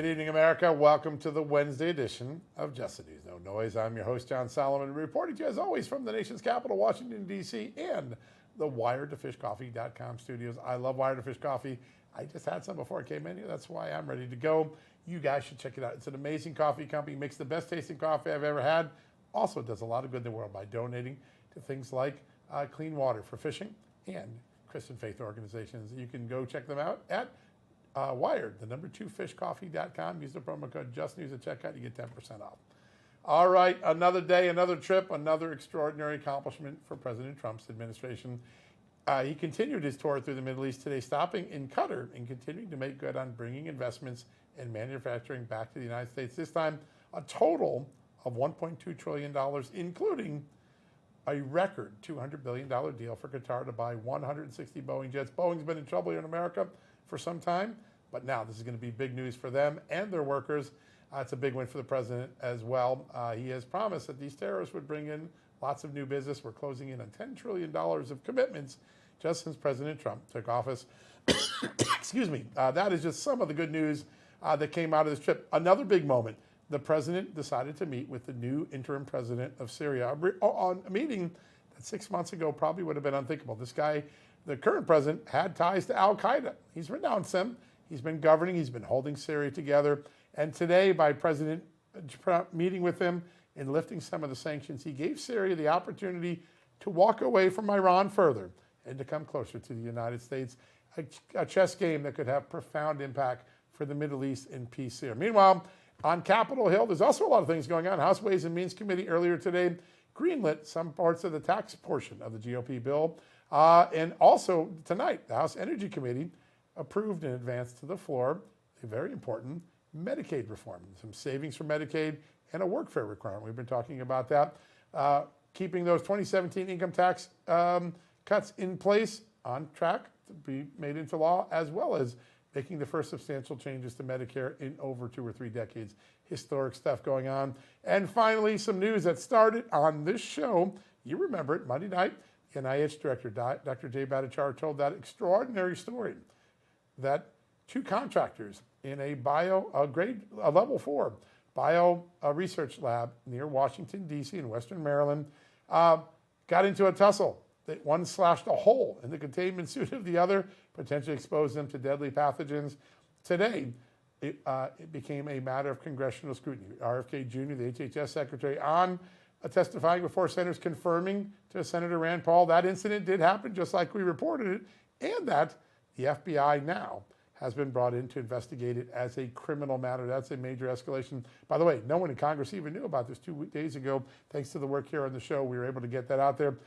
Good evening, America. Welcome to the Wednesday edition of Just the News, No Noise. I'm your host, John Solomon, reporting to you as always from the nation's capital, Washington, D.C., and the WiredToFishCoffee.com studios. I love Wired to Fish Coffee. I just had some before I came in here. That's why I'm ready to go. You guys should check it out. It's an amazing coffee company. Makes the best tasting coffee I've ever had. Also does a lot of good in the world by donating to things like clean water for fishing and Christian faith organizations. You can go check them out at Wired, the number 2fishcoffee.com. Use the promo code JustNews at checkout. You get 10% off. All right, another day, another trip, another extraordinary accomplishment for President Trump's administration. He continued his tour through the Middle East today, stopping in Qatar and continuing to make good on bringing investments and manufacturing back to the United States. This time, a total of $1.2 trillion, including a record $200 billion deal for Qatar to buy 160 Boeing jets. Boeing's been in trouble here in America for some time, but now this is going to be big news for them and their workers. It's a big win for the president as well. He has promised that these tariffs would bring in lots of new business. We're closing in on $10 trillion of commitments just since President Trump took office. Excuse me. That is just some of the good news that came out of this trip. Another big moment. The president decided to meet with the new interim president of Syria on a meeting that 6 months ago probably would have been unthinkable. This guy, the current president, had ties to al-Qaeda. He's renounced them. He's been governing. He's been holding Syria together. And today, by President Trump meeting with him and lifting some of the sanctions, he gave Syria the opportunity to walk away from Iran further and to come closer to the United States. A chess game that could have profound impact for the Middle East and peace here. Meanwhile, on Capitol Hill, there's also a lot of things going on. House Ways and Means Committee earlier today greenlit some parts of the tax portion of the GOP bill. And also tonight, the House Energy Committee approved in advance to the floor a very important Medicaid reform, some savings for Medicaid and a workfare requirement. We've been talking about that. Keeping those 2017 income tax cuts in place on track to be made into law, as well as making the first substantial changes to Medicare in over 2 or 3 decades. Historic stuff going on. And finally, some news that started on this show. You remember it, Monday night. NIH Director Dr. Jay Bhattacharya told that extraordinary story that 2 contractors in a level 4 bio research lab near Washington, D.C. in Western Maryland got into a tussle. One slashed a hole in the containment suit of the other, potentially exposed them to deadly pathogens. Today, it became a matter of congressional scrutiny. RFK Jr., the HHS Secretary, testifying before senators, confirming to Senator Rand Paul that incident did happen just like we reported it, and that the FBI now has been brought in to investigate it as a criminal matter. That's a major escalation. By the way, no one in Congress even knew about this 2 days ago. Thanks to the work here on the show, we were able to get that out there.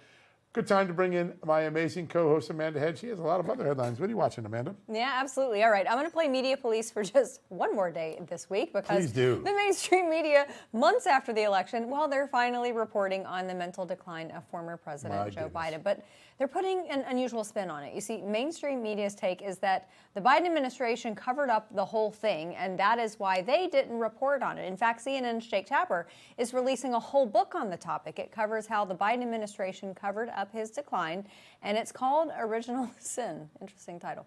Good time to bring in my amazing co-host, Amanda Head. She has a lot of other headlines. What are you watching, Amanda? Yeah, absolutely. All right. I'm going to play media police for just one more day this week because the mainstream media, months after the election, well, they're finally reporting on the mental decline of former President Joe Biden. But they're putting an unusual spin on it. You see, mainstream media's take is that the Biden administration covered up the whole thing, and that is why they didn't report on it. In fact, CNN's Jake Tapper is releasing a whole book on the topic. It covers how the Biden administration covered up his decline, and it's called Original Sin. Interesting title.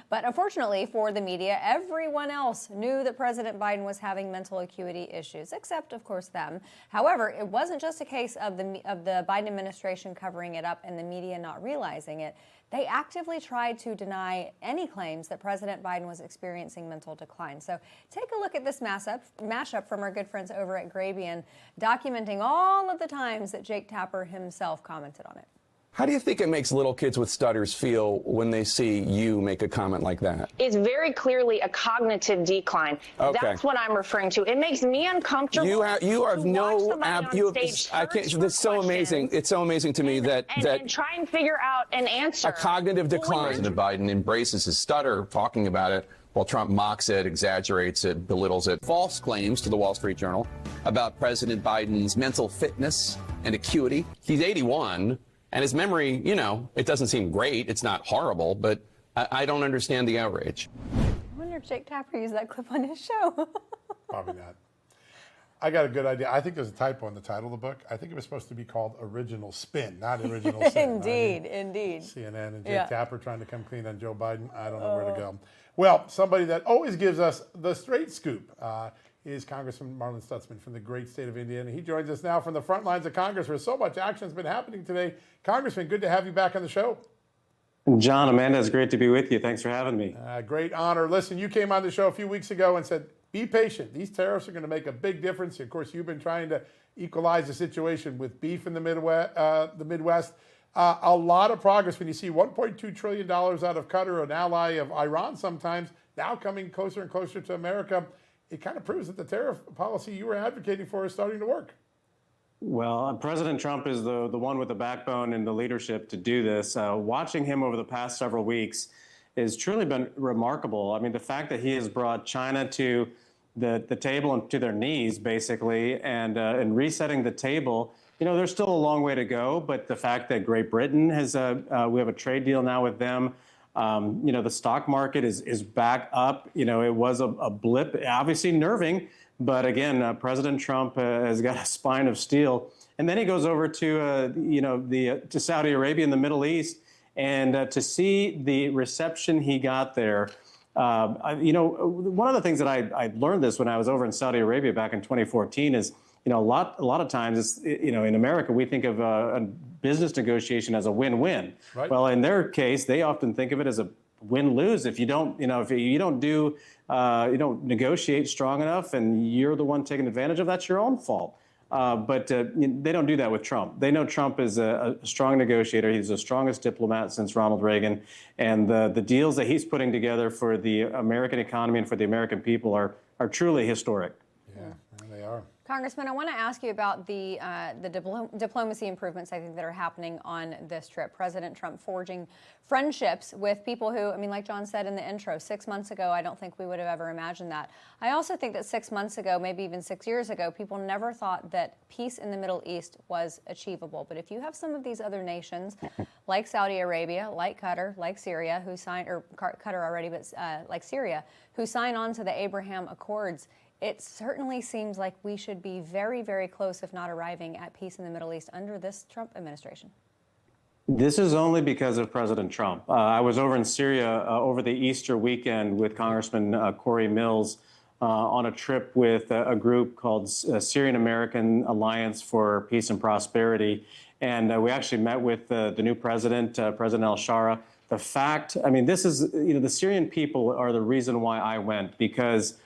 But unfortunately for the media, everyone else knew that President Biden was having mental acuity issues, except, of course, them. However, it wasn't just a case of the Biden administration covering it up and the media not realizing it. They actively tried to deny any claims that President Biden was experiencing mental decline. So take a look at this mashup from our good friends over at Grabien, documenting all of the times that Jake Tapper himself commented on it. How do you think it makes little kids with stutters feel when they see you make a comment like that? It's very clearly a cognitive decline. Okay. That's what I'm referring to. It makes me uncomfortable. You have no It's so amazing. It's so amazing to me that try and figure out an answer. A cognitive decline. President Biden embraces his stutter, talking about it, while Trump mocks it, exaggerates it, belittles it. False claims to the Wall Street Journal about President Biden's mental fitness and acuity. He's 81. And his memory, you know, it doesn't seem great. It's not horrible, but I don't understand the outrage. I wonder if Jake Tapper used that clip on his show. Probably not. I got a good idea. I think there's a typo in the title of the book. I think it was supposed to be called Original Spin, not Original Sin. Indeed, indeed. CNN and Jake Tapper trying to come clean on Joe Biden. I don't know where to go. Well, somebody that always gives us the straight scoop is Congressman Marlin Stutzman from the great state of Indiana. He joins us now from the front lines of Congress where so much action has been happening today. Congressman, good to have you back on the show. John, Amanda, it's great to be with you. Thanks for having me. Great honor. Listen, you came on the show a few weeks ago and said, be patient. These tariffs are going to make a big difference. Of course, you've been trying to equalize the situation with beef in the Midwest. A lot of progress when you see $1.2 trillion out of Qatar, an ally of Iran sometimes, now coming closer and closer to America. It kind of proves that the tariff policy you were advocating for is starting to work. Well, President Trump is the one with the backbone and the leadership to do this. Watching him over the past several weeks has truly been remarkable. I mean, the fact that he has brought China to the table and to their knees, basically, and resetting the table. You know, there's still a long way to go, but the fact that Great Britain has, we have a trade deal now with them. You know, the stock market is back up. You know, it was a blip, obviously nerving. But again, President Trump has got a spine of steel. And then he goes over to, to Saudi Arabia in the Middle East. And to see the reception he got there, one of the things that I learned this when I was over in Saudi Arabia back in 2014 is, a lot of times, in America, we think of a business negotiation as a win-win. Right. Well, in their case, they often think of it as a win-lose. If you don't, if you don't negotiate strong enough and you're the one taking advantage of, that's your own fault. But they don't do that with Trump. They know Trump is a strong negotiator. He's the strongest diplomat since Ronald Reagan. And the deals that he's putting together for the American economy and for the American people are truly historic. Yeah, they are. Congressman, I want to ask you about the diplomacy improvements I think that are happening on this trip. President Trump forging friendships with people who, like John said in the intro, 6 months ago, I don't think we would have ever imagined that. I also think that 6 months ago, maybe even 6 years ago, people never thought that peace in the Middle East was achievable. But if you have some of these other nations, like Saudi Arabia, like Qatar, like Syria, who signed, or Qatar already, but like Syria, who sign on to the Abraham Accords, it certainly seems like we should be very, very close, if not arriving at peace in the Middle East under this Trump administration. This is only because of President Trump. I was over in Syria over the Easter weekend with Congressman Corey Mills on a trip with a group called Syrian American Alliance for Peace and Prosperity. And we actually met with the new president, President al-Shara. The fact, this is, the Syrian people are the reason why I went, because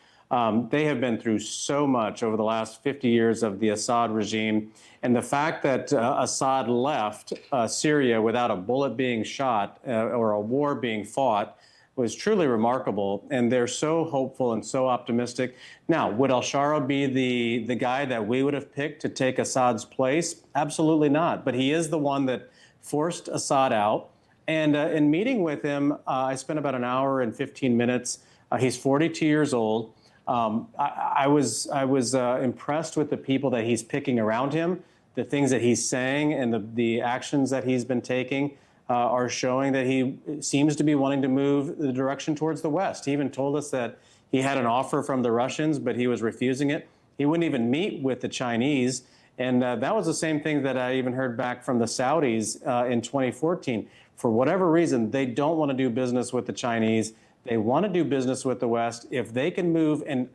they have been through so much over the last 50 years of the Assad regime. And the fact that Assad left Syria without a bullet being shot or a war being fought was truly remarkable. And they're so hopeful and so optimistic. Now, would al-Shara be the guy that we would have picked to take Assad's place? Absolutely not. But he is the one that forced Assad out. And in meeting with him, I spent about an hour and 15 minutes. He's 42 years old. I was impressed with the people that he's picking around him. The things that he's saying and the actions that he's been taking are showing that he seems to be wanting to move the direction towards the West. He even told us that he had an offer from the Russians, but he was refusing it. He wouldn't even meet with the Chinese. And that was the same thing that I even heard back from the Saudis in 2014. For whatever reason, they don't want to do business with the Chinese. They want to do business with the West. If they can move and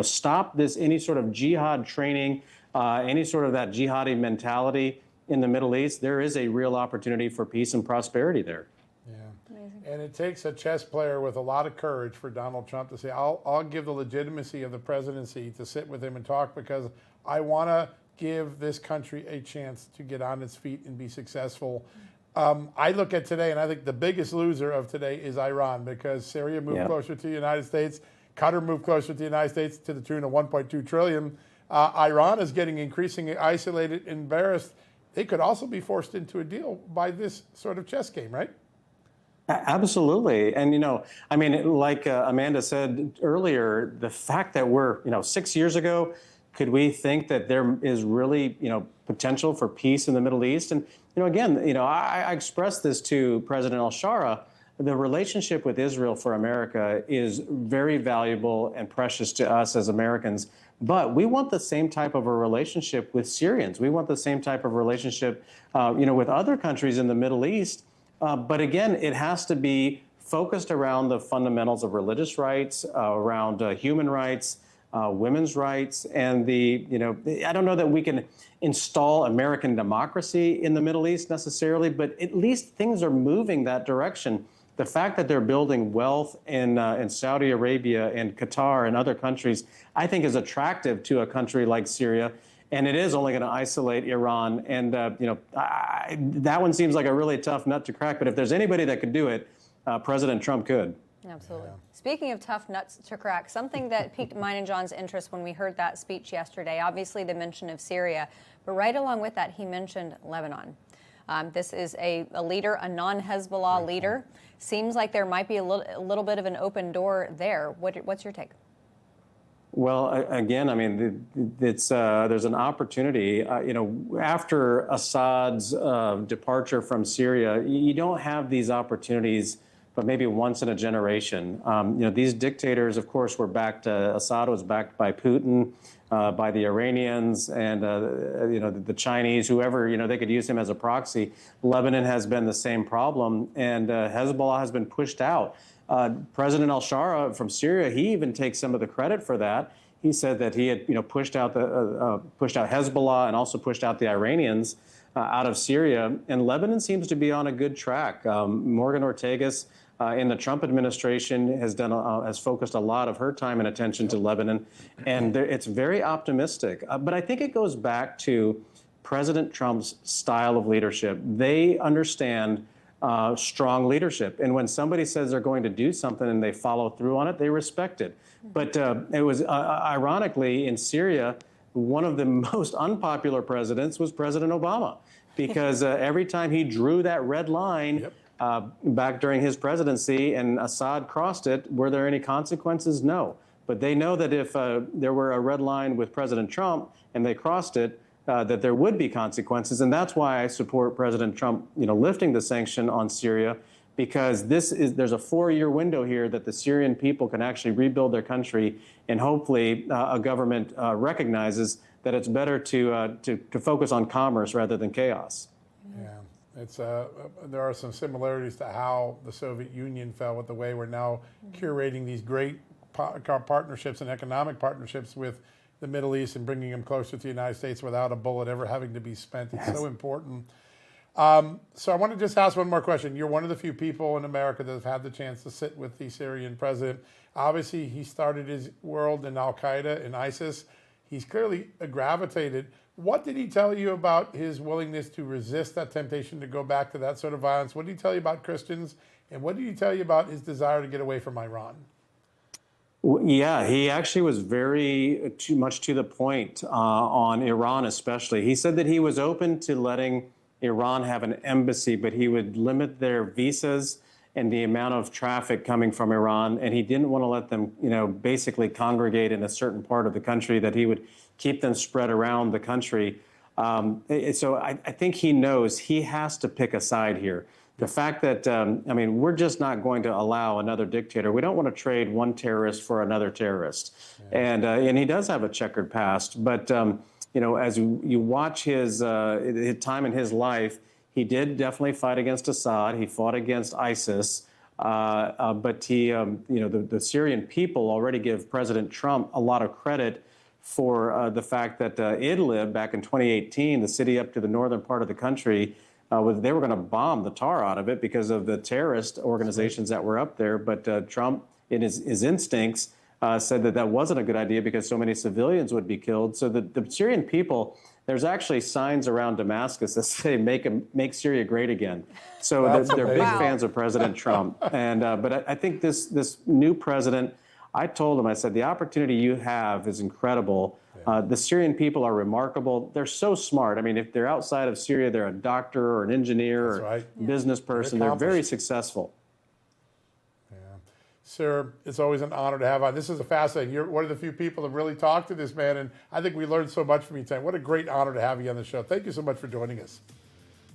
stop any sort of jihad training, any sort of that jihadi mentality in the Middle East, there is a real opportunity for peace and prosperity there. Yeah, amazing. And it takes a chess player with a lot of courage for Donald Trump to say, I'll give the legitimacy of the presidency to sit with him and talk because I want to give this country a chance to get on its feet and be successful. I look at today, and I think the biggest loser of today is Iran because Syria moved closer to the United States. Qatar moved closer to the United States to the tune of $1.2 trillion. Iran is getting increasingly isolated, embarrassed. They could also be forced into a deal by this sort of chess game, right? Absolutely. And, like Amanda said earlier, the fact that we're, 6 years ago, could we think that there is really, potential for peace in the Middle East? And, again, I expressed this to President al-Shara. the relationship with Israel for America is very valuable and precious to us as Americans. But we want the same type of a relationship with Syrians. We want the same type of relationship, with other countries in the Middle East. But again, it has to be focused around the fundamentals of religious rights, around human rights, women's rights, and I don't know that we can install American democracy in the Middle East necessarily, but at least things are moving that direction. The fact that they're building wealth in Saudi Arabia and Qatar and other countries, I think is attractive to a country like Syria. And it is only going to isolate Iran. And, that one seems like a really tough nut to crack. But if there's anybody that could do it, President Trump could. Absolutely. Yeah. Speaking of tough nuts to crack, something that piqued mine and John's interest when we heard that speech yesterday, obviously the mention of Syria, but right along with that, he mentioned Lebanon. This is a leader, a non-Hezbollah leader. Seems like there might be a little bit of an open door there. What's your take? Well, again, I mean, there's an opportunity. After Assad's departure from Syria, you don't have these opportunities, but maybe once in a generation. These dictators, of course, Assad was backed by Putin, by the Iranians, and the Chinese, whoever, they could use him as a proxy. Lebanon has been the same problem, and Hezbollah has been pushed out. President al-Shara from Syria, he even takes some of the credit for that. He said that he had, pushed out Hezbollah and also pushed out the Iranians out of Syria. And Lebanon seems to be on a good track. Morgan Ortagus in the Trump administration has focused a lot of her time and attention to Lebanon, and it's very optimistic. But I think it goes back to President Trump's style of leadership. They understand strong leadership. And when somebody says they're going to do something and they follow through on it, they respect it. But it was ironically in Syria, one of the most unpopular presidents was President Obama, because every time he drew that red line back during his presidency and Assad crossed it, were there any consequences? No. But they know that if there were a red line with President Trump and they crossed it, that there would be consequences. And that's why I support President Trump, lifting the sanction on Syria, because there's a 4-year window here that the Syrian people can actually rebuild their country, and hopefully a government recognizes that it's better to focus on commerce rather than chaos. Yeah, there are some similarities to how the Soviet Union fell with the way we're now curating these great partnerships and economic partnerships with the Middle East and bringing them closer to the United States without a bullet ever having to be spent. It's so important. So I want to just ask one more question. You're one of the few people in America that have had the chance to sit with the Syrian president. Obviously, he started his world in Al-Qaeda and ISIS. He's clearly gravitated. What did he tell you about his willingness to resist that temptation to go back to that sort of violence? What did he tell you about Christians? And what did he tell you about his desire to get away from Iran? Yeah, he actually was very too much to the point on Iran especially. He said that he was open to letting Iran have an embassy, but he would limit their visas and the amount of traffic coming from Iran. And he didn't want to let them, basically congregate in a certain part of the country, that he would keep them spread around the country. So I think he knows he has to pick a side here. The fact that, we're just not going to allow another dictator. We don't want to trade one terrorist for another terrorist. Yeah. And he does have a checkered past. But, as you watch his time in his life, he did definitely fight against Assad. He fought against ISIS. But the Syrian people already give President Trump a lot of credit for the fact that Idlib, back in 2018, the city up to the northern part of the country, they were going to bomb the tar out of it because of the terrorist organizations that were up there. But Trump, in his instincts, said that wasn't a good idea because so many civilians would be killed. So the Syrian people, there's actually signs around Damascus that say "Make Syria great again." So they're big fans of President Trump. And but I think this new president, I told him, I said, the opportunity you have is incredible. The Syrian people are remarkable. They're so smart. If they're outside of Syria, they're a doctor or an engineer or business person. They're very successful. Yeah. Sir, it's always an honor to have on. This is fascinating. You're one of the few people that really talked to this man, and I think we learned so much from you tonight. What a great honor to have you on the show. Thank you so much for joining us.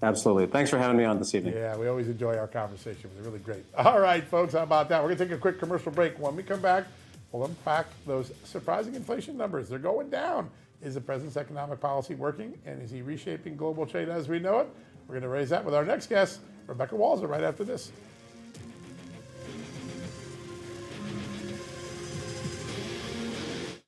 Absolutely. Thanks for having me on this evening. Yeah, we always enjoy our conversation. It was really great. All right, folks, how about that? We're going to take a quick commercial break. When we come back, we'll unpack those surprising inflation numbers. They're going down. Is the president's economic policy working? And is he reshaping global trade as we know it? We're going to raise that with our next guest, Rebecca Walser, right after this.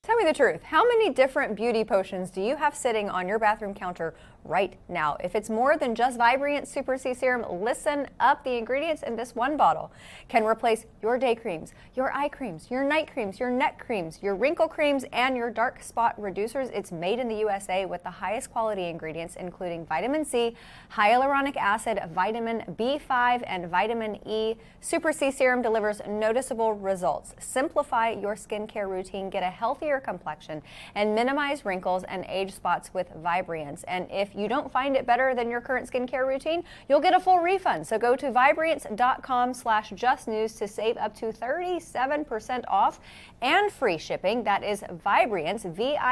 Tell me the truth. How many different beauty potions do you have sitting on your bathroom counter right now? If it's more than just Vibrant Super C Serum, listen up. The ingredients in this one bottle can replace your day creams, your eye creams, your night creams, your neck creams, your wrinkle creams, and your dark spot reducers. It's made in the USA with the highest quality ingredients, including vitamin C, hyaluronic acid, vitamin B5, and vitamin E. Super C Serum delivers noticeable results. Simplify your skincare routine, get a healthier complexion, and minimize wrinkles and age spots with Vibrance. And if you don't find it better than your current skincare routine, you'll get a full refund. So go to Vibrance.com/justnews to save up to 37% off and free shipping. That is Vibrance, Vibriance,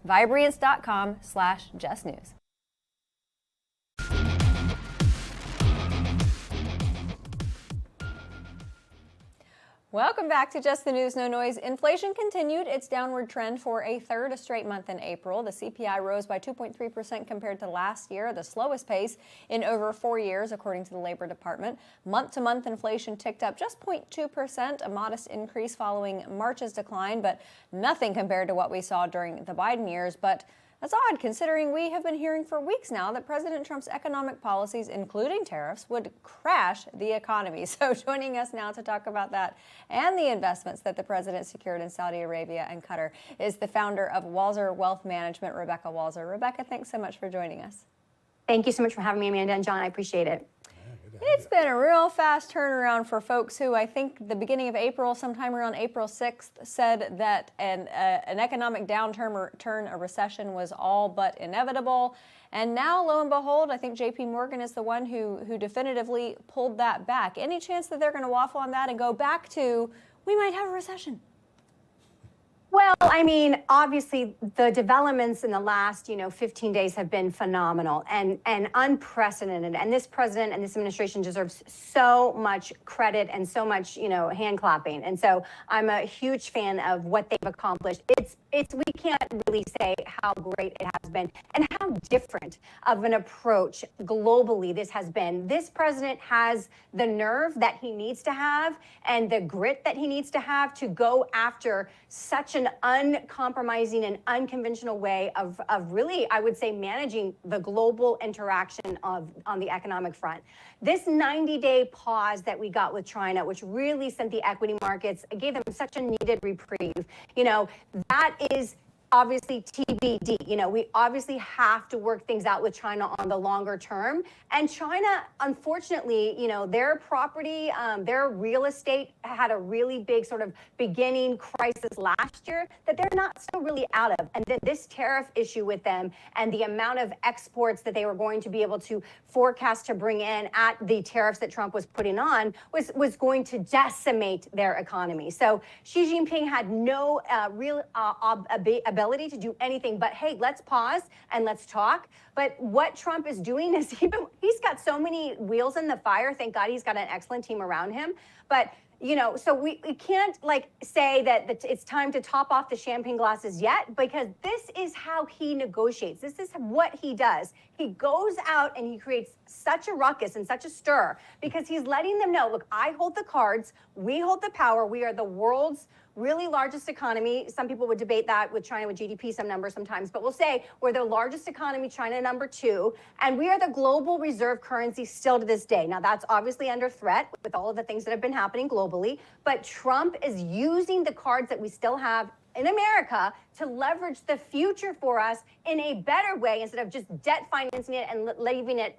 Vibrance.com/justnews. Welcome back to Just the News, No Noise. Inflation continued its downward trend for a third straight month in April. The CPI rose by 2.3% compared to last year, the slowest pace in over 4 years, according to the Labor Department. Month-to-month inflation ticked up just 0.2%, a modest increase following March's decline, but nothing compared to what we saw during the Biden years. But that's odd, considering we have been hearing for weeks now that President Trump's economic policies, including tariffs, would crash the economy. So joining us now to talk about that and the investments that the president secured in Saudi Arabia and Qatar is the founder of Walser Wealth Management, Rebecca Walser. Rebecca, thanks so much for joining us. Thank you so much for having me, Amanda and John. I appreciate it. It's been a real fast turnaround for folks who I think the beginning of April, sometime around April 6th, said that an economic downturn, a recession was all but inevitable. And now, lo and behold, I think JP Morgan is the one who definitively pulled that back. Any chance that they're going to waffle on that and go back to, we might have a recession? Well, I mean, obviously, the developments in the last, 15 days have been phenomenal and unprecedented. And this president and this administration deserves so much credit and so much, hand clapping. And so I'm a huge fan of what they've accomplished. We can't really say how great it has been and how different of an approach globally this has been. This president has the nerve that he needs to have and the grit that he needs to have to go after such an uncompromising and unconventional way of really, I would say, managing the global interaction on the economic front. This 90-day pause that we got with China, which really sent the equity markets, gave them such a needed reprieve, that is obviously TBD. We obviously have to work things out with China on the longer term. And China, unfortunately, their property, their real estate had a really big sort of beginning crisis last year that they're not still really out of. And then this tariff issue with them and the amount of exports that they were going to be able to forecast to bring in at the tariffs that Trump was putting on was going to decimate their economy. So Xi Jinping had no real ability to do anything but, hey, let's pause and let's talk. But what Trump is doing is he's got so many wheels in the fire. Thank God he's got an excellent team around him. But so we can't say that it's time to top off the champagne glasses yet, because this is how he negotiates. This is what he does. He goes out and he creates such a ruckus and such a stir because he's letting them know, look, I hold the cards. We hold the power. We are the world's really largest economy. Some people would debate that with China, with GDP, some numbers sometimes, but we'll say we're the largest economy, China number 2, and we are the global reserve currency still to this day. Now, that's obviously under threat with all of the things that have been happening globally, but Trump is using the cards that we still have in America to leverage the future for us in a better way instead of just debt financing it and leaving it,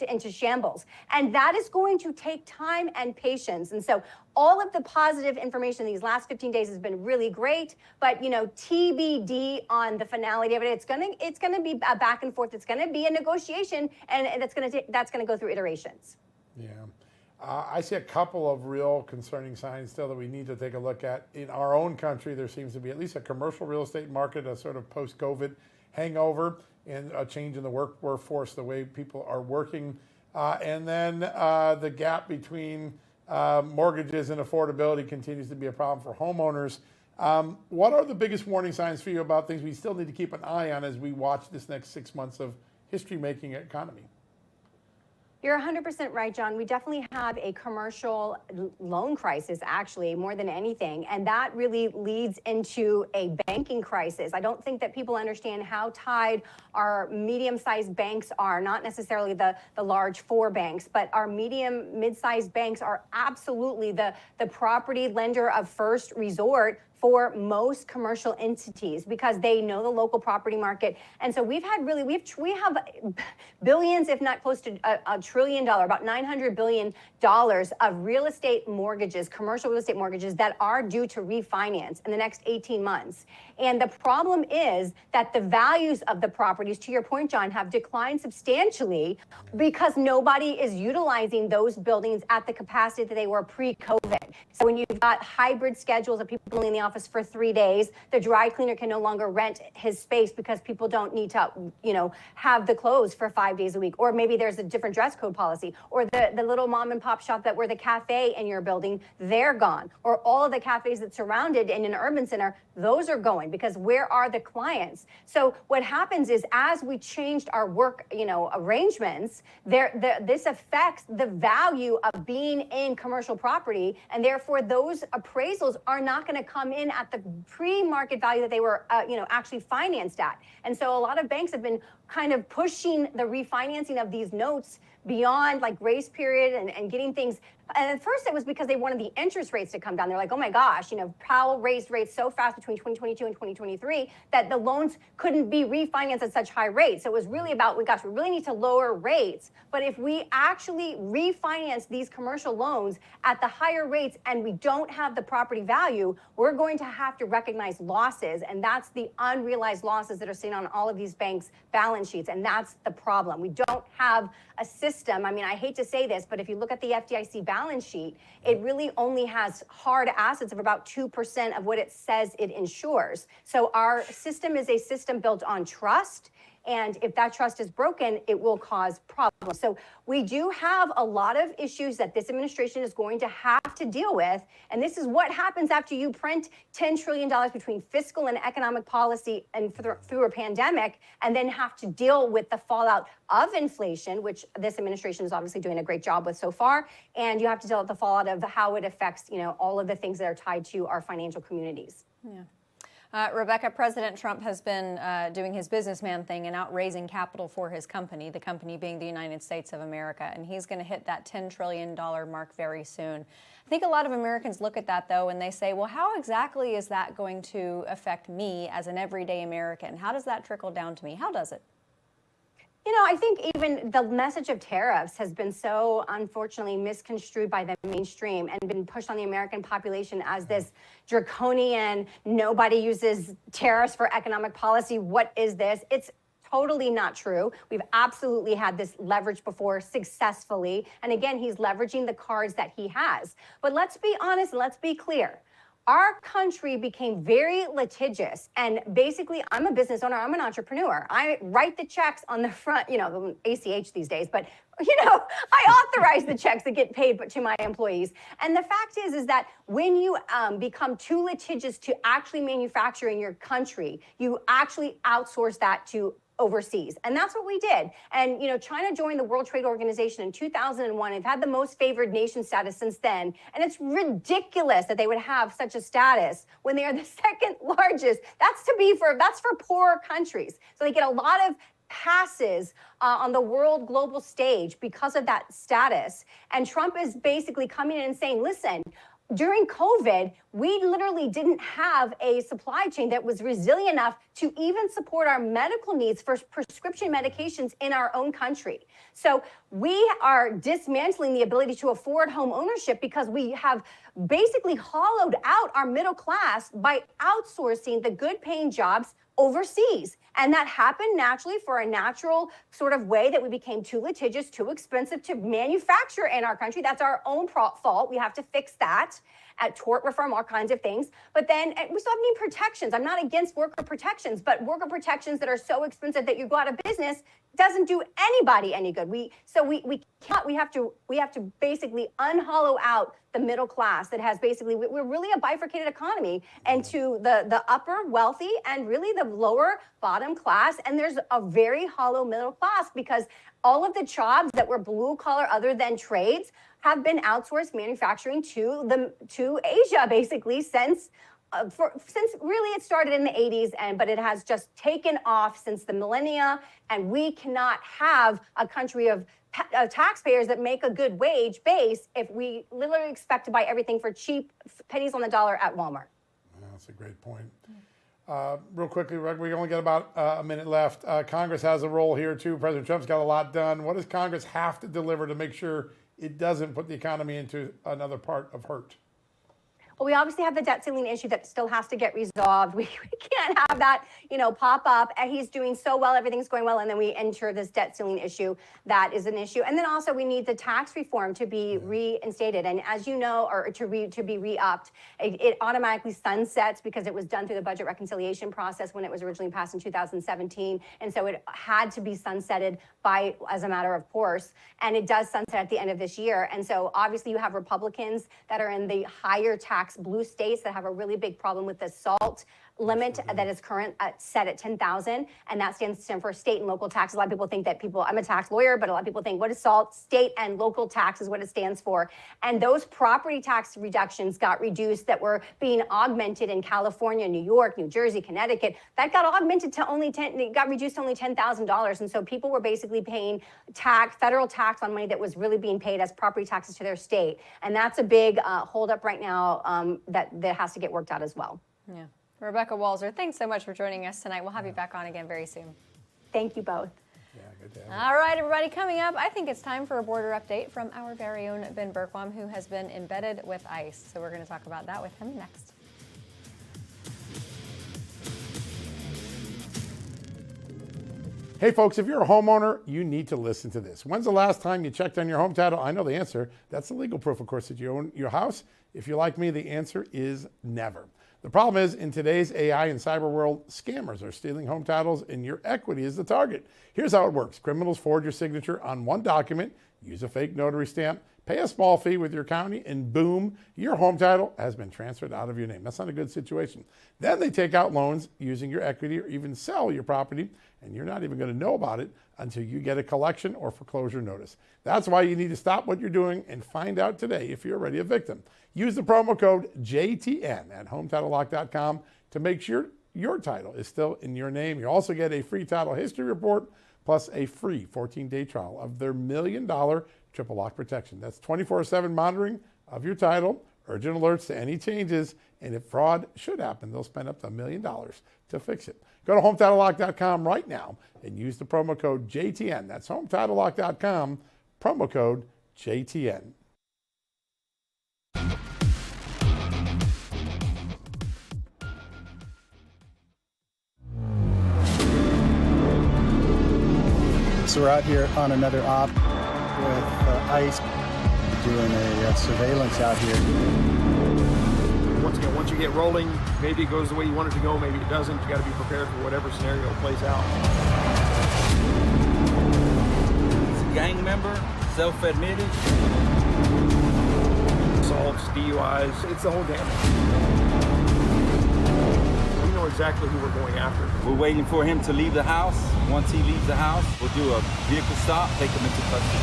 into shambles. And that is going to take time and patience. And so all of the positive information these last 15 days has been really great, but TBD on the finality of it. It's gonna be a back and forth. It's gonna be a negotiation, and that's gonna go through iterations. Yeah. I see a couple of real concerning signs still that we need to take a look at. In our own country, there seems to be at least a commercial real estate market, a sort of post-COVID hangover. and a change in the workforce, the way people are working. And then the gap between mortgages and affordability continues to be a problem for homeowners. What are the biggest warning signs for you about things we still need to keep an eye on as we watch this next 6 months of history-making economy? You're 100% right, John. We definitely have a commercial loan crisis, actually, more than anything. And that really leads into a banking crisis. I don't think that people understand how tied our medium-sized banks are, not necessarily the large four banks, but our mid-sized banks are absolutely the property lender of first resort for most commercial entities because they know the local property market. And so we have billions, if not close to $1 trillion, about $900 billion of real estate mortgages, commercial real estate mortgages that are due to refinance in the next 18 months. And the problem is that the values of the properties, to your point, John, have declined substantially because nobody is utilizing those buildings at the capacity that they were pre-COVID. So when you've got hybrid schedules of people only in the office for 3 days, the dry cleaner can no longer rent his space because people don't need to, have the clothes for 5 days a week. Or maybe there's a different dress code policy. Or the little mom and pop shop that were the cafe in your building, they're gone. Or all of the cafes that surrounded in an urban center, those are going because where are the clients? So what happens is as we changed our work, arrangements, this affects the value of being in commercial property, and therefore those appraisals are not going to come in at the pre-market value that they were, actually financed at. And so a lot of banks have been kind of pushing the refinancing of these notes beyond like grace period and getting things. And at first it was because they wanted the interest rates to come down. They're like, oh my gosh, Powell raised rates so fast between 2022 and 2023 that the loans couldn't be refinanced at such high rates. So it was really about, we really need to lower rates. But if we actually refinance these commercial loans at the higher rates and we don't have the property value, we're going to have to recognize losses. And that's the unrealized losses that are seen on all of these banks' balance sheets. And that's the problem. We don't have a system. I mean, I hate to say this, but if you look at the FDIC balance sheet, it really only has hard assets of about 2% of what it says it insures. So our system is a system built on trust. And if that trust is broken, it will cause problems. So we do have a lot of issues that this administration is going to have to deal with. And this is what happens after you print $10 trillion between fiscal and economic policy and through a pandemic, and then have to deal with the fallout of inflation, which this administration is obviously doing a great job with so far. And you have to deal with the fallout of how it affects, all of the things that are tied to our financial communities. Yeah. Rebecca, President Trump has been doing his businessman thing and out raising capital for his company, the company being the United States of America, and he's going to hit that $10 trillion mark very soon. I think a lot of Americans look at that, though, and they say, well, how exactly is that going to affect me as an everyday American? How does that trickle down to me? How does it? I think even the message of tariffs has been so unfortunately misconstrued by the mainstream and been pushed on the American population as this draconian, nobody uses tariffs for economic policy. What is this? It's totally not true. We've absolutely had this leverage before successfully. And again, he's leveraging the cards that he has. But let's be honest and let's be clear. Our country became very litigious, and basically I'm a business owner, I'm an entrepreneur. I write the checks on the front, ACH these days, but I authorize the checks that get paid to my employees. And the fact is that when you become too litigious to actually manufacture in your country, you actually outsource that to overseas. And that's what we did. And, China joined the World Trade Organization in 2001. They've had the most favored nation status since then. And it's ridiculous that they would have such a status when they are the second largest. That's for poorer countries. So they get a lot of passes on the world global stage because of that status. And Trump is basically coming in and saying, listen, during COVID, we literally didn't have a supply chain that was resilient enough to even support our medical needs for prescription medications in our own country. So we are dismantling the ability to afford home ownership because we have basically hollowed out our middle class by outsourcing the good paying jobs overseas. And that happened naturally for a natural sort of way that we became too litigious, too expensive to manufacture in our country. That's our own fault. We have to fix that. At tort reform, I'll kinds of things. But then we still have need protections. I'm not against worker protections, but worker protections that are so expensive that you go out of business doesn't do anybody any good. We have to basically unhollow out the middle class that has basically, we're really a bifurcated economy, and to the upper wealthy and really the lower bottom class. And there's a very hollow middle class because all of the jobs that were blue collar other than trades have been outsourced manufacturing to Asia basically since really it started in the 80s, but it has just taken off since the millennia. And we cannot have a country of taxpayers that make a good wage base if we literally expect to buy everything for cheap pennies on the dollar at Walmart. That's a great point. Real quickly, we only got about a minute left. Congress has a role here too. President Trump's got a lot done. What does Congress have to deliver to make sure it doesn't put the economy into another part of hurt? Well, we obviously have the debt ceiling issue that still has to get resolved. We can't have that, pop up. He's doing so well, everything's going well, and then we enter this debt ceiling issue. That is an issue. And then also we need the tax reform to be reinstated. And as you know, or to be re-upped, it automatically sunsets because it was done through the budget reconciliation process when it was originally passed in 2017. And so it had to be sunsetted as a matter of course. And it does sunset at the end of this year. And so obviously you have Republicans that are in the higher tax blue states that have a really big problem with the SALT limit that is set at 10,000, and that stands for state and local taxes. A lot of people think that I'm a tax lawyer, but a lot of people think, what is SALT? State and local tax is what it stands for. And those property tax reductions got reduced that were being augmented in California, New York, New Jersey, Connecticut. That got augmented to got reduced to only $10,000. And so people were basically paying federal tax on money that was really being paid as property taxes to their state. And that's a big holdup right now that has to get worked out as well. Yeah. Rebecca Walser, thanks so much for joining us tonight. We'll have you back on again very soon. Thank you both. Yeah, good to have you. All right, everybody, coming up, I think it's time for a border update from our very own Ben Bergquam, who has been embedded with ICE. So we're going to talk about that with him next. Hey folks, if you're a homeowner, you need to listen to this. When's the last time you checked on your home title? I know the answer. That's the legal proof, of course, that you own your house. If you're like me, the answer is never. The problem is, in today's AI and cyber world, scammers are stealing home titles and your equity is the target. Here's how it works. Criminals forge your signature on one document, use a fake notary stamp, pay a small fee with your county, and boom, your home title has been transferred out of your name. That's not a good situation. Then they take out loans using your equity or even sell your property, and you're not even going to know about it until you get a collection or foreclosure notice. That's why you need to stop what you're doing and find out today if you're already a victim. Use the promo code JTN at HometitleLock.com to make sure your title is still in your name. You also get a free title history report plus a free 14-day trial of their $1 million triple lock protection. That's 24/7 monitoring of your title, urgent alerts to any changes, and if fraud should happen, they'll spend up to $1 million to fix it. Go to HometitleLock.com right now and use the promo code JTN. That's HometitleLock.com, promo code JTN. So we're out here on another op with ICE doing a surveillance out here. Once again, once you get rolling, maybe it goes the way you want it to go, maybe it doesn't. You got to be prepared for whatever scenario plays out. He's a gang member, self-admitted. Assaults, DUIs, it's the whole gamut. We know exactly who we're going after. We're waiting for him to leave the house. Once he leaves the house, we'll do a vehicle stop, take him into custody.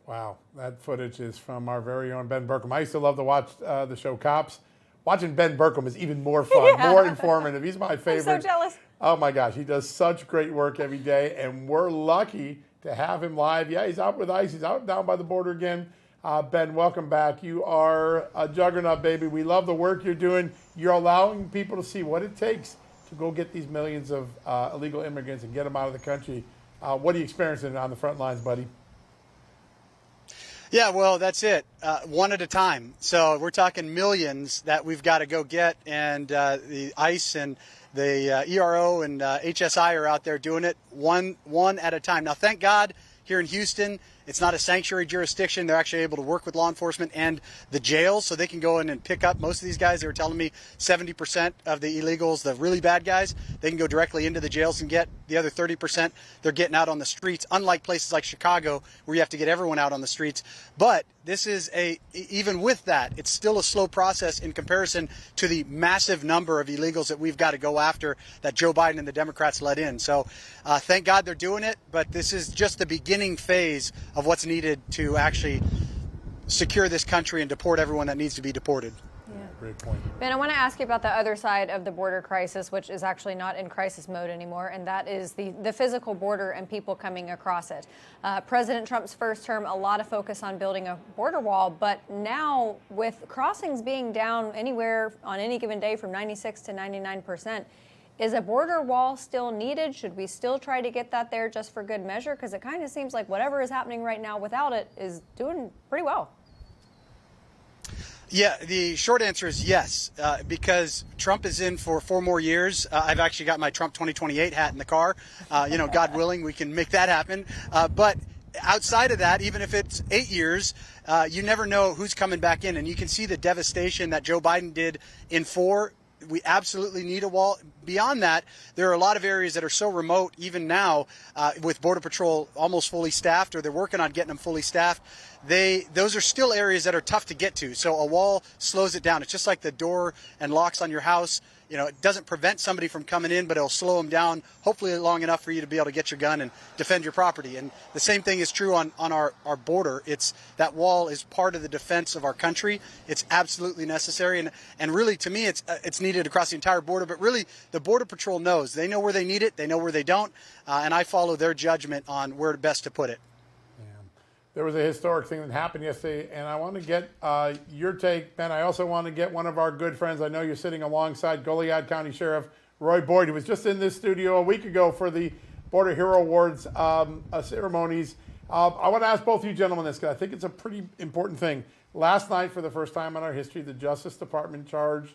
Wow, that footage is from our very own Ben Bergquam. I used to love to watch the show Cops. Watching Ben Bergquam is even more fun, more informative. He's my favorite. I'm so jealous. Oh my gosh, he does such great work every day, and we're lucky to have him live. Yeah, he's out with ICE. He's out down by the border again. Ben, welcome back. You are a juggernaut, baby. We love the work you're doing. You're allowing people to see what it takes to go get these millions of illegal immigrants and get them out of the country. What are you experiencing on the front lines, buddy? Yeah, well, that's it. One at a time. So we're talking millions that we've got to go get, and the ICE and the ERO and HSI are out there doing it one at a time. Now, thank God, here in Houston, it's not a sanctuary jurisdiction. They're actually able to work with law enforcement and the jails, so they can go in and pick up most of these guys. They were telling me 70% of the illegals, the really bad guys, they can go directly into the jails and get. The other 30%, they're getting out on the streets, unlike places like Chicago where you have to get everyone out on the streets. But this is even with that, it's still a slow process in comparison to the massive number of illegals that we've got to go after that Joe Biden and the Democrats let in. So thank God they're doing it, but this is just the beginning phase of what's needed to actually secure this country and deport everyone that needs to be deported. Great point. Ben, I want to ask you about the other side of the border crisis, which is actually not in crisis mode anymore, and that is the physical border and people coming across it. President Trump's first term, a lot of focus on building a border wall, but now with crossings being down anywhere on any given day from 96 to 99%, is a border wall still needed? Should we still try to get that there just for good measure? Because it kind of seems like whatever is happening right now without it is doing pretty well. Yeah, the short answer is yes, because Trump is in for 4 more years. I've actually got my Trump 2028 hat in the car. God willing, we can make that happen. But outside of that, even if it's 8 years, you never know who's coming back in. And you can see the devastation that Joe Biden did in 4. We absolutely need a wall. Beyond that, there are a lot of areas that are so remote, even now, with Border Patrol almost fully staffed, or they're working on getting them fully staffed. Those are still areas that are tough to get to. So a wall slows it down. It's just like the door and locks on your house. It doesn't prevent somebody from coming in, but it'll slow them down, hopefully long enough for you to be able to get your gun and defend your property. And the same thing is true on our border. That wall is part of the defense of our country. It's absolutely necessary. And really, to me, it's needed across the entire border. But really, the Border Patrol knows. They know where they need it. They know where they don't. And I follow their judgment on where best to put it. There was a historic thing that happened yesterday, and I want to get your take, Ben. I also want to get one of our good friends. I know you're sitting alongside Goliad County Sheriff Roy Boyd, who was just in this studio a week ago for the Border Hero Awards ceremonies. I want to ask both of you gentlemen this, because I think it's a pretty important thing. Last night, for the first time in our history, the Justice Department charged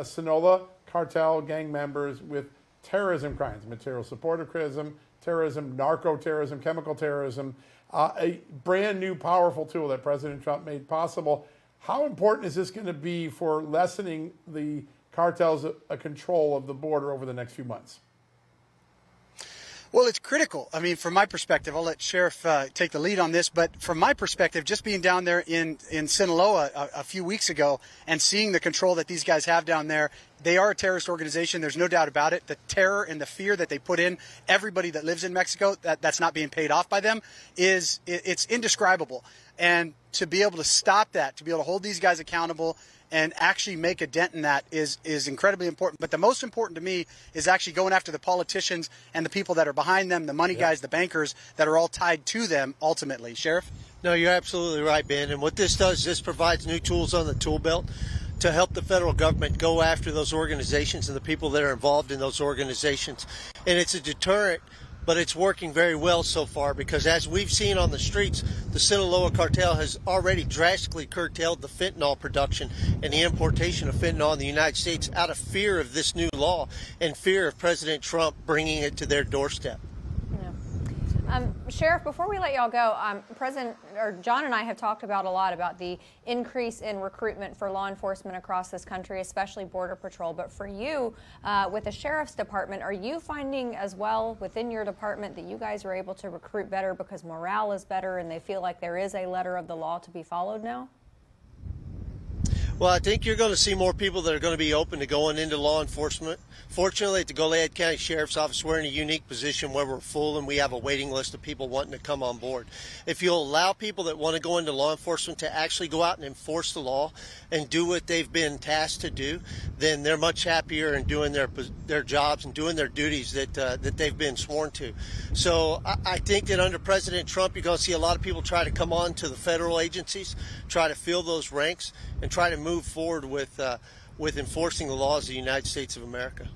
Sinaloa cartel gang members with terrorism crimes, material support of terrorism, narco-terrorism, chemical terrorism. A brand new, powerful tool that President Trump made possible. How important is this going to be for lessening the cartel's control of the border over the next few months? Well, it's critical. I mean, from my perspective, I'll let Sheriff take the lead on this, but from my perspective, just being down there in Sinaloa a few weeks ago and seeing the control that these guys have down there, they are a terrorist organization. There's no doubt about it. The terror and the fear that they put in everybody that lives in Mexico, that's not being paid off by them, it's indescribable. And to be able to stop that, to be able to hold these guys accountable and actually make a dent in that is incredibly important. But the most important to me is actually going after the politicians and the people that are behind them, the money guys, the bankers that are all tied to them ultimately. Sheriff? No, you're absolutely right, Ben. And what this does, this provides new tools on the tool belt to help the federal government go after those organizations and the people that are involved in those organizations. And it's a deterrent, but it's working very well so far, because as we've seen on the streets, the Sinaloa cartel has already drastically curtailed the fentanyl production and the importation of fentanyl in the United States out of fear of this new law and fear of President Trump bringing it to their doorstep. Sheriff, before we let y'all go, John and I have talked a lot about the increase in recruitment for law enforcement across this country, especially Border Patrol. But for you, with the Sheriff's Department, are you finding as well within your department that you guys are able to recruit better because morale is better and they feel like there is a letter of the law to be followed now? Well, I think you're going to see more people that are going to be open to going into law enforcement. Fortunately, at the Goliad County Sheriff's Office, we're in a unique position where we're full and we have a waiting list of people wanting to come on board. If you'll allow people that want to go into law enforcement to actually go out and enforce the law and do what they've been tasked to do, then they're much happier in doing their jobs and doing their duties that they've been sworn to. So I think that under President Trump, you're going to see a lot of people try to come on to the federal agencies, try to fill those ranks, and try to move forward with enforcing the laws of the United States of America.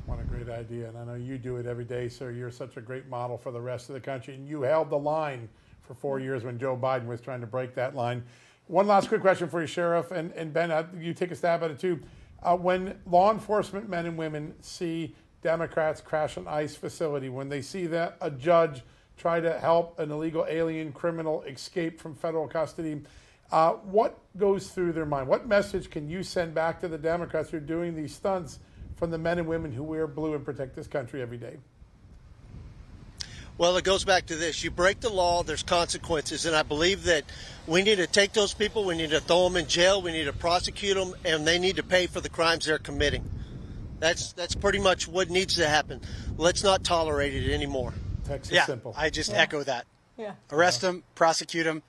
What a great idea. And I know you do it every day, sir. You're such a great model for the rest of the country. And you held the line for 4 years when Joe Biden was trying to break that line. One last quick question for you, Sheriff, and Ben, you take a stab at it too. When law enforcement men and women see Democrats crash an ICE facility, when they see that a judge try to help an illegal alien criminal escape from federal custody, what goes through their mind? What message can you send back to the Democrats who are doing these stunts from the men and women who wear blue and protect this country every day? Well, it goes back to this. You break the law, there's consequences. And I believe that we need to take those people, we need to throw them in jail, we need to prosecute them, and they need to pay for the crimes they're committing. That's pretty much what needs to happen. Let's not tolerate it anymore. Texas simple. I just echo that. Yeah. Arrest them, prosecute them,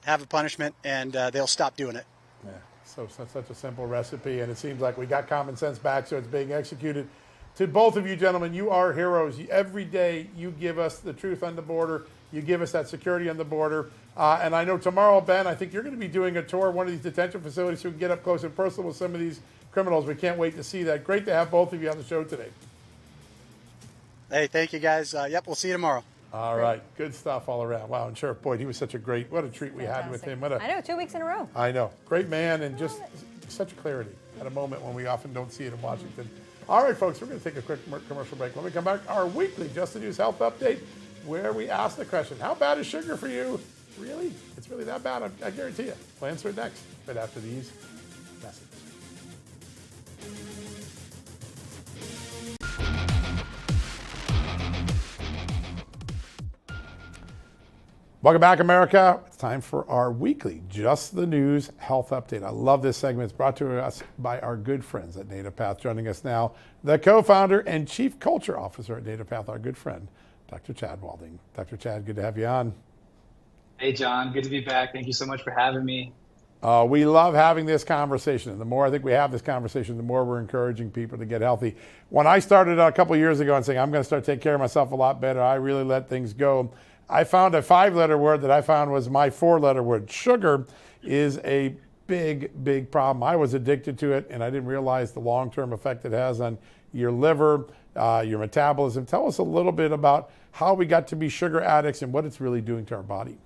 have a punishment, and they'll stop doing it. Yeah, so such a simple recipe, and it seems like we got common sense back, so it's being executed. To both of you gentlemen, you are heroes. Every day you give us the truth on the border. You give us that security on the border. And I know tomorrow, Ben, I think you're going to be doing a tour of one of these detention facilities so we can get up close and personal with some of these criminals. We can't wait to see that. Great to have both of you on the show today. Hey, thank you, guys. Yep, we'll see you tomorrow. All right. Good stuff all around. Wow, and Sheriff Boyd, he was such a great, what a treat we had with him. I know, 2 weeks in a row. I know. Great man and just such clarity at a moment when we often don't see it in Washington. All right, folks, we're going to take a quick commercial break. When we come back, our weekly Just the News Health Update, where we ask the question, how bad is sugar for you? Really? It's really that bad? I guarantee you. We'll answer it next, but after these messages. Welcome back, America. It's time for our weekly Just the News Health Update. I love this segment. It's brought to us by our good friends at Native Path. Joining us now, the co-founder and chief culture officer at Native Path, our good friend, Dr. Chad Walding. Dr. Chad, good to have you on. Hey, John. Good to be back. Thank you so much for having me. We love having this conversation. And the more I think we have this conversation, the more we're encouraging people to get healthy. When I started a couple years ago and saying, I'm going to start taking care of myself a lot better, I really let things go. I found a 5-letter word that I found was my 4-letter word. Sugar is a big, big problem. I was addicted to it, and I didn't realize the long-term effect it has on your liver, your metabolism. Tell us a little bit about how we got to be sugar addicts and what it's really doing to our body.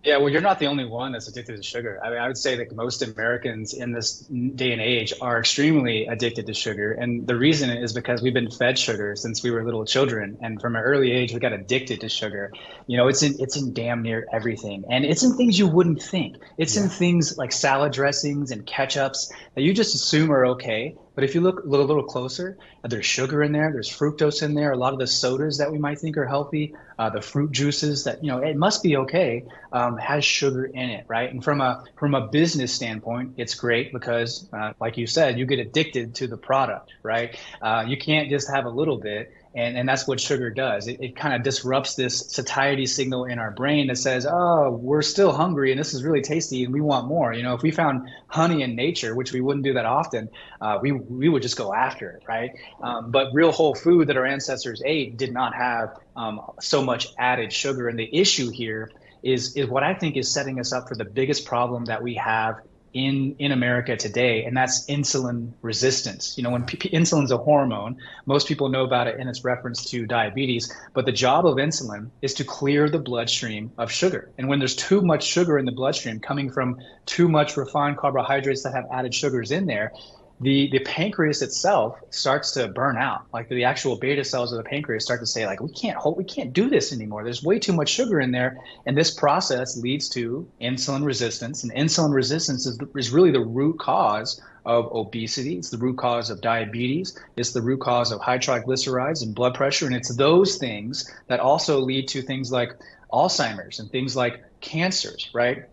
Yeah, well, you're not the only one that's addicted to sugar. I mean, I would say that most Americans in this day and age are extremely addicted to sugar. And the reason is because we've been fed sugar since we were little children. And from an early age, we got addicted to sugar. You know, it's in damn near everything. And it's in things you wouldn't think. It's in things like salad dressings and ketchups that you just assume are okay. But if you look a little closer, there's sugar in there, there's fructose in there, a lot of the sodas that we might think are healthy, the fruit juices that, you know, it must be okay, has sugar in it, right? And from a business standpoint, it's great because, like you said, you get addicted to the product, right? You can't just have a little bit. And that's what sugar does. It kind of disrupts this satiety signal in our brain that says, oh, we're still hungry and this is really tasty and we want more. You know, if we found honey in nature, which we wouldn't do that often, we would just go after it, right? But real whole food that our ancestors ate did not have so much added sugar. And the issue here is what I think is setting us up for the biggest problem that we have in America today, and that's insulin resistance. You know, when insulin's a hormone, most people know about it in its reference to diabetes, but the job of insulin is to clear the bloodstream of sugar. And when there's too much sugar in the bloodstream coming from too much refined carbohydrates that have added sugars in there, the pancreas itself starts to burn out. Like the actual beta cells of the pancreas start to say, like, we can't do this anymore. There's way too much sugar in there. And this process leads to insulin resistance. And insulin resistance is really the root cause of obesity. It's the root cause of diabetes. It's the root cause of high triglycerides and blood pressure. And it's those things that also lead to things like Alzheimer's and things like cancers, right?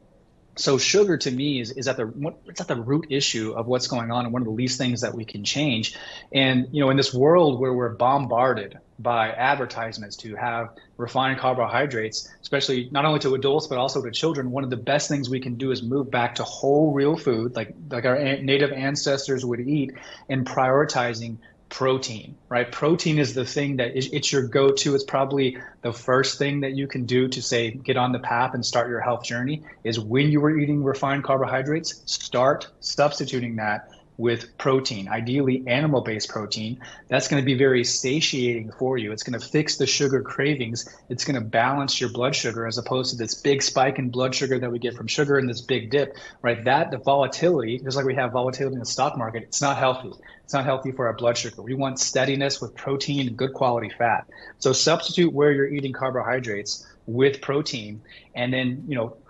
So sugar to me is at the root issue of what's going on and one of the least things that we can change. And, you know, in this world where we're bombarded by advertisements to have refined carbohydrates, especially not only to adults, but also to children, one of the best things we can do is move back to whole real food like our native ancestors would eat, and prioritizing protein, right? Protein is the thing that it's your go-to. It's probably the first thing that you can do to say, get on the path and start your health journey is when you were eating refined carbohydrates, start substituting that with protein, ideally animal-based protein. That's going to be very satiating for you. It's going to fix the sugar cravings. It's going to balance your blood sugar as opposed to this big spike in blood sugar that we get from sugar and this big dip, right? The volatility, just like we have volatility in the stock market, it's not healthy. It's not healthy for our blood sugar. We want steadiness with protein and good quality fat. So substitute where you're eating carbohydrates with protein, and then,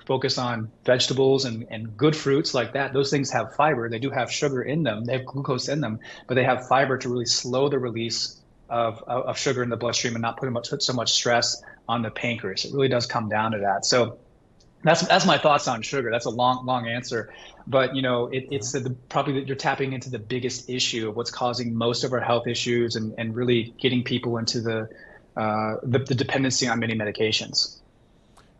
focus on vegetables and good fruits like that. Those things have fiber. They do have sugar in them. They have glucose in them, but they have fiber to really slow the release of sugar in the bloodstream and not put so much stress on the pancreas. It really does come down to that. So that's my thoughts on sugar. That's a long answer, but it's probably that you're tapping into the biggest issue of what's causing most of our health issues and really getting people into the dependency on many medications.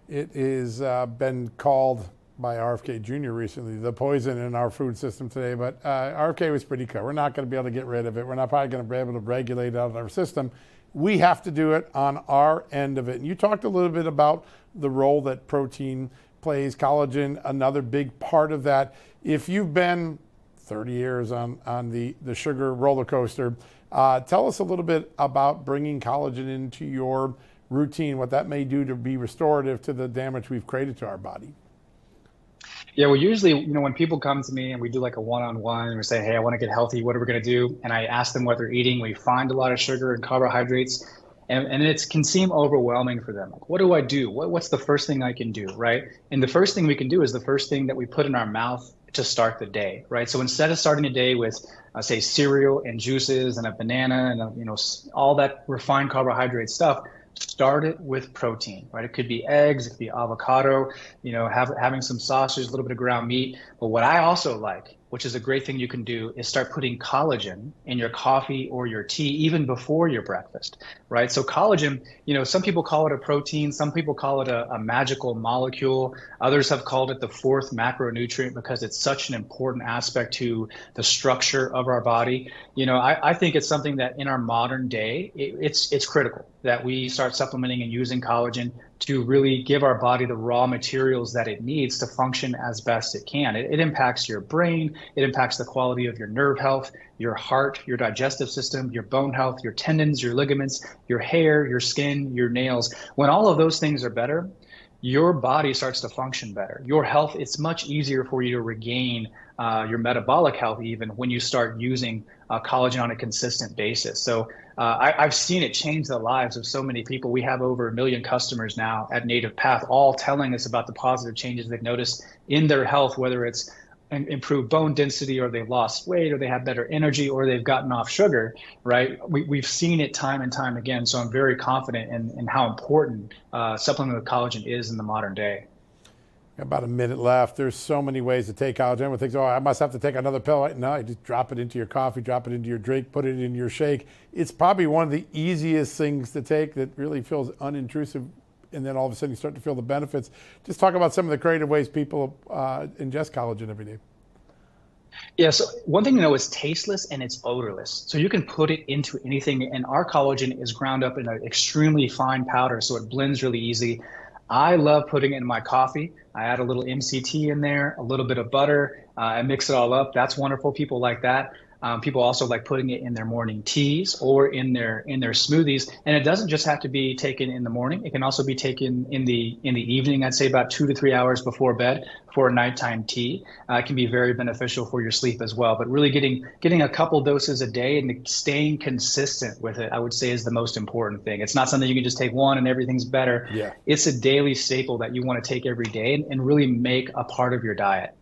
It is been called by RFK Jr. recently the poison in our food system today, but RFK was pretty clear. We're not going to be able to get rid of it. We're not probably going to be able to regulate it out of our system. We have to do it on our end of it. And you talked a little bit about the role that protein plays, collagen, another big part of that. If you've been 30 years on the sugar roller coaster, tell us a little bit about bringing collagen into your routine, what that may do to be restorative to the damage we've created to our body. Yeah, well, usually, when people come to me and we do like a one-on-one and we say, hey, I want to get healthy, what are we going to do? And I ask them what they're eating. We find a lot of sugar and carbohydrates, and it can seem overwhelming for them. Like, what do I do? What's the first thing I can do, right? And the first thing we can do is the first thing that we put in our mouth to start the day, right? So instead of starting the day with, say, cereal and juices and a banana and all that refined carbohydrate stuff, start it with protein, right? It could be eggs, it could be avocado, having some sausage, a little bit of ground meat. But what I also like, which is a great thing you can do, is start putting collagen in your coffee or your tea even before your breakfast, right? So collagen, some people call it a protein, some people call it a magical molecule. Others have called it the fourth macronutrient because it's such an important aspect to the structure of our body. I think it's something that in our modern day, it's critical that we start supplementing and using collagen to really give our body the raw materials that it needs to function as best it can. It impacts your brain, it impacts the quality of your nerve health, your heart, your digestive system, your bone health, your tendons, your ligaments, your hair, your skin, your nails. When all of those things are better, your body starts to function better. Your health, it's much easier for you to regain your metabolic health even when you start using collagen on a consistent basis. So I've seen it change the lives of so many people. We have over 1 million customers now at Native Path, all telling us about the positive changes they've noticed in their health, whether it's improved bone density or they've lost weight or they have better energy or they've gotten off sugar, right? We've seen it time and time again. So I'm very confident in how important supplement with collagen is in the modern day. About a minute left. There's so many ways to take collagen. Everyone thinks, I must have to take another pill. No, you just drop it into your coffee, drop it into your drink, put it in your shake. It's probably one of the easiest things to take that really feels unintrusive, and then all of a sudden you start to feel the benefits. Just talk about some of the creative ways people ingest collagen every day. Yeah, so one thing to know is tasteless and it's odorless. So you can put it into anything, and our collagen is ground up in an extremely fine powder, so it blends really easy. I love putting it in my coffee. I add a little MCT in there, a little bit of butter. I mix it all up. That's wonderful. People like that. People also like putting it in their morning teas or in their smoothies. And it doesn't just have to be taken in the morning. It can also be taken in the evening. I'd say about 2 to 3 hours before bed for a nighttime tea. It can be very beneficial for your sleep as well. But really getting a couple doses a day and staying consistent with it, I would say, is the most important thing. It's not something you can just take one and everything's better. Yeah. It's a daily staple that you want to take every day and really make a part of your diet.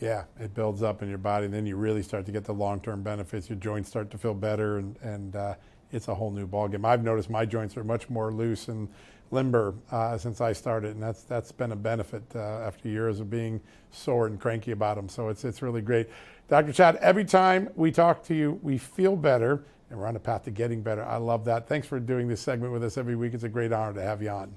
Yeah, it builds up in your body, and then you really start to get the long-term benefits. Your joints start to feel better, and it's a whole new ballgame. I've noticed my joints are much more loose and limber since I started, and that's been a benefit after years of being sore and cranky about them. So it's really great. Dr. Chad, every time we talk to you, we feel better, and we're on a path to getting better. I love that. Thanks for doing this segment with us every week. It's a great honor to have you on.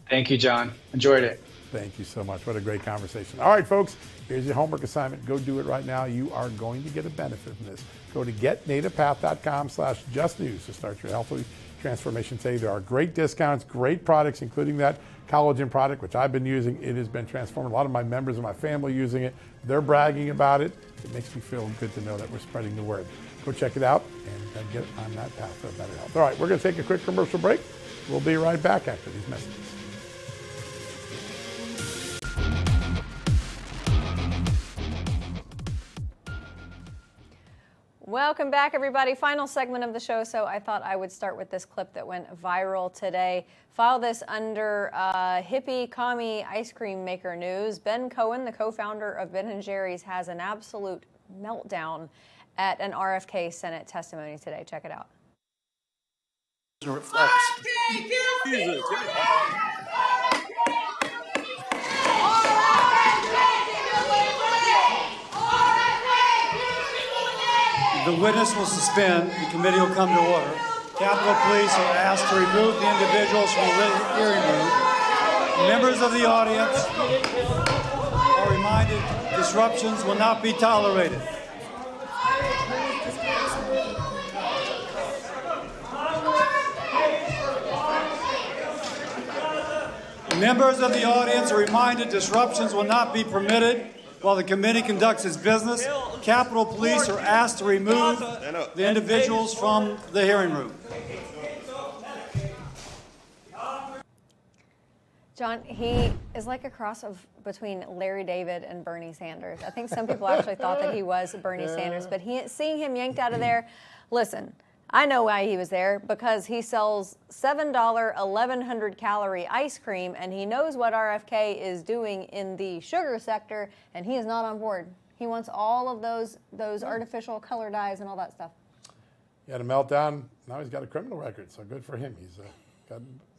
Thank you, John. Enjoyed it. Thank you so much. What a great conversation. All right, folks, here's your homework assignment. Go do it right now. You are going to get a benefit from this. Go to getnativepath.com/justnews to start your healthy transformation today. There are great discounts, great products, including that collagen product, which I've been using. It has been transformed. A lot of my members of my family using it. They're bragging about it. it makes me feel good to know that we're spreading the word. Go check it out and get on that path for better health. All right, we're going to take a quick commercial break. We'll be right back after these messages. Welcome back, everybody. Final segment of the show, so I thought I would start with this clip that went viral today. File this under hippie commie ice cream maker news. Ben Cohen, the co-founder of Ben & Jerry's, has an absolute meltdown at an RFK Senate testimony today. Check it out. The witness will suspend. The committee will come to order. Capitol Police are asked to remove the individuals from the hearing room. Members of the audience are reminded disruptions will not be tolerated. Members of the audience are reminded disruptions will not be permitted while the committee conducts its business. Capitol Police are asked to remove the individuals from the hearing room. John, he is like a cross between Larry David and Bernie Sanders. I think some people actually thought that he was Bernie Sanders, but seeing him yanked out of there, listen, I know why he was there, because he sells $7, 1,100 calorie ice cream, and he knows what RFK is doing in the sugar sector, and he is not on board. He wants all of those artificial color dyes and all that stuff. He had a meltdown. Now he's got a criminal record, so good for him. He's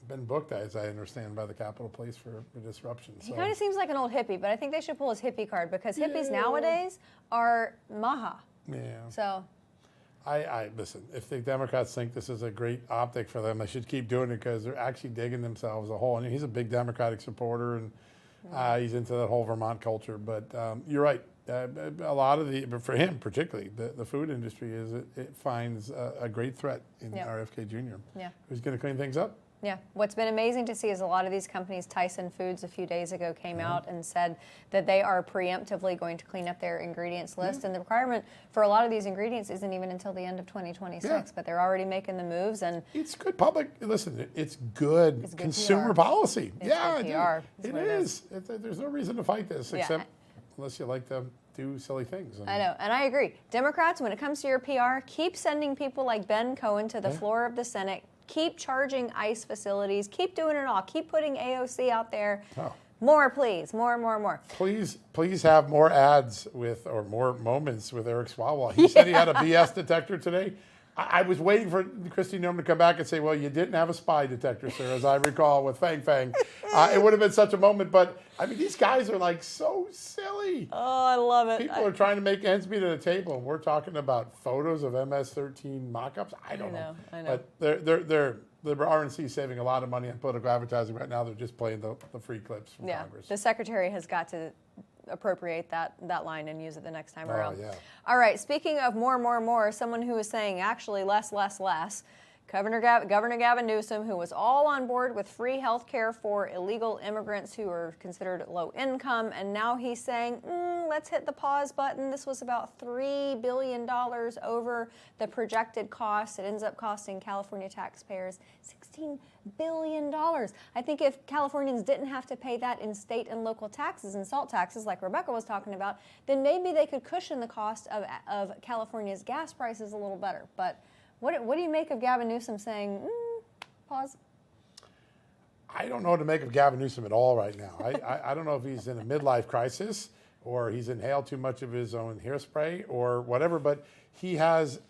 been booked, as I understand, by the Capitol Police for disruption. He kind of seems like an old hippie, but I think they should pull his hippie card, because hippies nowadays are maha. Yeah. So. I listen, if the Democrats think this is a great optic for them, they should keep doing it, because they're actually digging themselves a hole. And he's a big Democratic supporter, and he's into that whole Vermont culture. But you're right. A lot of for him particularly, the food industry it finds a great threat in RFK Jr. Yeah. Who's going to clean things up. Yeah. What's been amazing to see is a lot of these companies, Tyson Foods a few days ago came out and said that they are preemptively going to clean up their ingredients list. And the requirement for a lot of these ingredients isn't even until the end of 2026, but they're already making the moves. And it's good public, listen, it's good consumer policy. It's good PR. It is. There's no reason to fight this, except unless you like to do silly things. I know, and I agree. Democrats, when it comes to your PR, keep sending people like Ben Cohen to the floor of the Senate. Keep charging ICE facilities. Keep doing it all. Keep putting AOC out there. Oh. More, please. More. Please have more ads or more moments with Eric Swalwell. He said he had a BS detector today. I was waiting for Kristi Noem to come back and say, well, you didn't have a spy detector, sir, as I recall with Fang Fang. It would have been such a moment, but I mean, these guys are like so silly. Oh, I love it. People are trying to make ends meet at a table, and we're talking about photos of MS-13 mock-ups. I don't know. But the RNC is saving a lot of money on political advertising right now. They're just playing the free clips from Congress. The secretary has got to appropriate that line and use it the next time around. Yeah. All right, speaking of more, someone who is saying actually less, Governor Gavin Newsom, who was all on board with free health care for illegal immigrants who are considered low income, and now he's saying, let's hit the pause button. This was about $3 billion over the projected cost. It ends up costing California taxpayers $16 billion. I think if Californians didn't have to pay that in state and local taxes and salt taxes like Rebecca was talking about, then maybe they could cushion the cost of California's gas prices a little better. But what do you make of Gavin Newsom saying, pause? I don't know what to make of Gavin Newsom at all right now. I don't know if he's in a midlife crisis or he's inhaled too much of his own hairspray or whatever, but he has,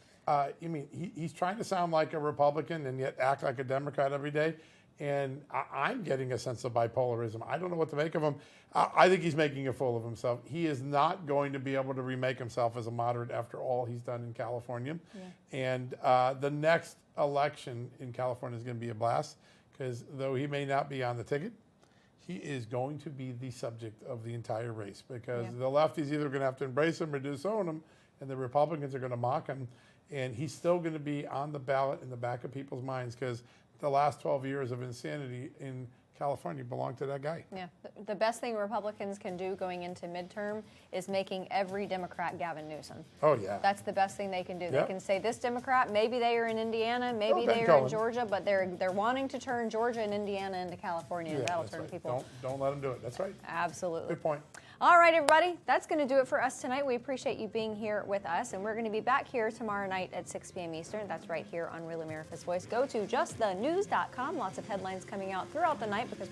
he's trying to sound like a Republican and yet act like a Democrat every day. And I'm getting a sense of bipolarism. I don't know what to make of him. I think he's making a fool of himself. He is not going to be able to remake himself as a moderate after all he's done in California. Yeah. And the next election in California is going to be a blast because though he may not be on the ticket, he is going to be the subject of the entire race because the left is either going to have to embrace him or disown him, and the Republicans are going to mock him. And he's still going to be on the ballot in the back of people's minds because the last 12 years of insanity in California belonged to that guy. Yeah, the best thing Republicans can do going into midterm is making every Democrat Gavin Newsom. Oh, yeah. That's the best thing they can do. Yep. They can say this Democrat, maybe they are in Indiana, maybe they are in Georgia, but they're wanting to turn Georgia and Indiana into California. Yeah, That'll that's turn right. people. Don't let them do it. That's right. Absolutely. Good point. All right, everybody, that's going to do it for us tonight. We appreciate you being here with us, and we're going to be back here tomorrow night at 6 p.m. Eastern. That's right here on Real America's Voice. Go to justthenews.com. Lots of headlines coming out throughout the night because